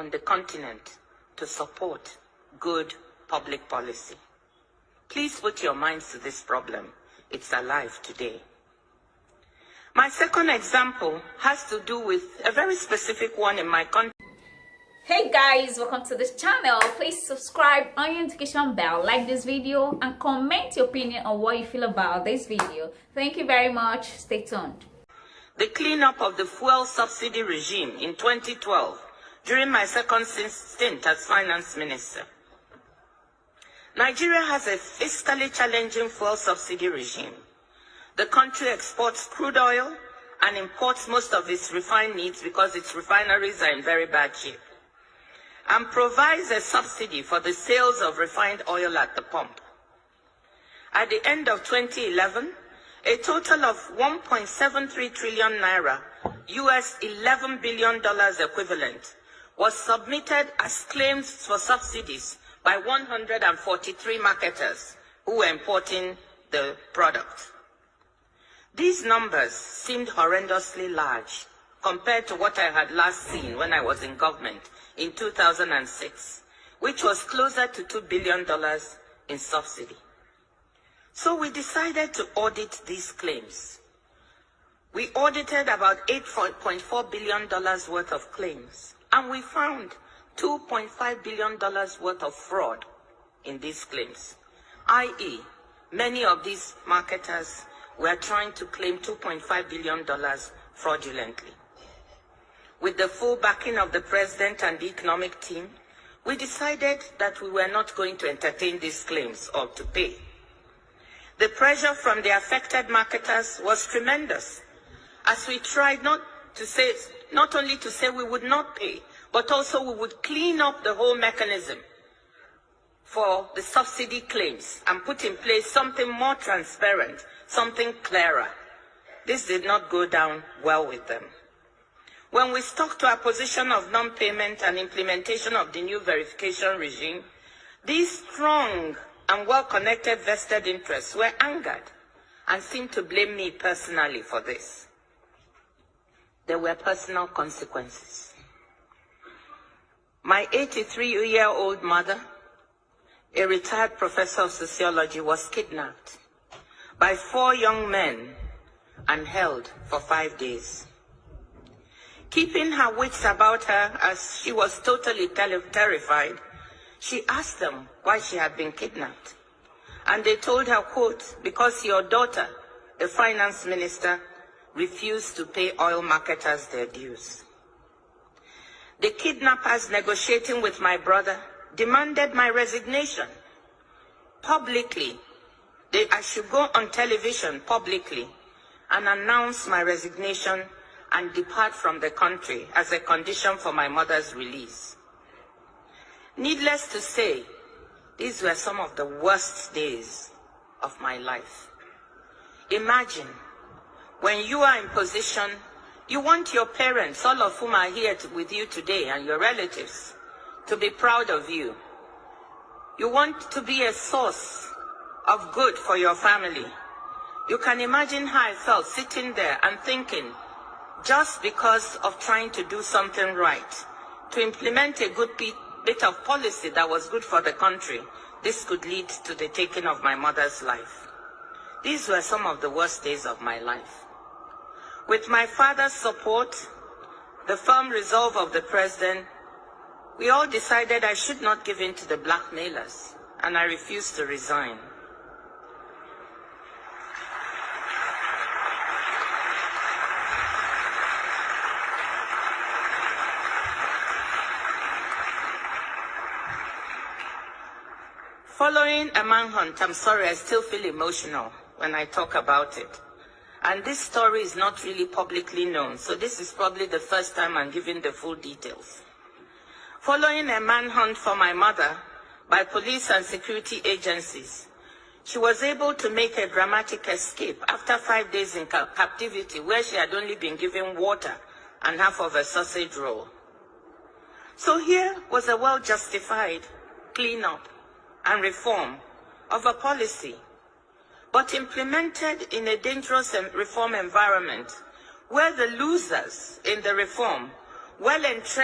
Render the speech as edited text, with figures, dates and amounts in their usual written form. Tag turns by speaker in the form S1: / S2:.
S1: on the continent to support good public policy. Please put your minds to this problem. It's alive today. My second example has to do with a very specific one in my country.
S2: Hey guys, welcome to this channel. Please subscribe on your notification bell, like this video, and comment your opinion on what you feel about this video. Thank you very much. Stay tuned.
S1: The cleanup of the fuel subsidy regime in 2012 during my second stint as finance minister. Nigeria has a fiscally challenging fuel subsidy regime. The country exports crude oil and imports most of its refined needs because its refineries are in very bad shape, and provides a subsidy for the sales of refined oil at the pump. At the end of 2011, a total of 1.73 trillion naira, US $11 billion equivalent, was submitted as claims for subsidies by 143 marketers who were importing the product. These numbers seemed horrendously large compared to what I had last seen when I was in government in 2006, which was closer to $2 billion in subsidy. So we decided to audit these claims. We audited about $8.4 billion worth of claims, and we found $2.5 billion worth of fraud in these claims, i.e., many of these marketers were trying to claim $2.5 billion fraudulently. With the full backing of the president and the economic team, we decided that we were not going to entertain these claims or to pay. The pressure from the affected marketers was tremendous, as we tried not only to say we would not pay, but also we would clean up the whole mechanism for the subsidy claims and put in place something more transparent, something clearer. This did not go down well with them. When we stuck to our position of non-payment and implementation of the new verification regime, these strong and well-connected vested interests were angered and seemed to blame me personally for this. There were personal consequences. My 83-year-old mother, a retired professor of sociology, was kidnapped by 4 young men and held for 5 days. Keeping her wits about her as she was totally terrified, she asked them why she had been kidnapped. And they told her, quote, "Because your daughter, the finance minister, refused to pay oil marketers their dues." The kidnappers, negotiating with my brother, demanded my resignation publicly. I should go on television publicly and announce my resignation and depart from the country as a condition for my mother's release. Needless to say, these were some of the worst days of my life. Imagine, when you are in position, you want your parents, all of whom are here with you today, and your relatives, to be proud of you. You want to be a source of good for your family. You can imagine how I felt sitting there and thinking, just because of trying to do something right, to implement a good bit of policy that was good for the country, this could lead to the taking of my mother's life. These were some of the worst days of my life. With my father's support, the firm resolve of the president, we all decided I should not give in to the blackmailers, and I refused to resign. Following a manhunt, I'm sorry, I still feel emotional when I talk about it. And this story is not really publicly known, so this is probably the first time I'm giving the full details. Following a manhunt for my mother by police and security agencies, she was able to make a dramatic escape after 5 days in captivity, where she had only been given water and half of a sausage roll. So here was a well-justified cleanup and reform of a policy, but implemented in a dangerous reform environment where the losers in the reform well entrenched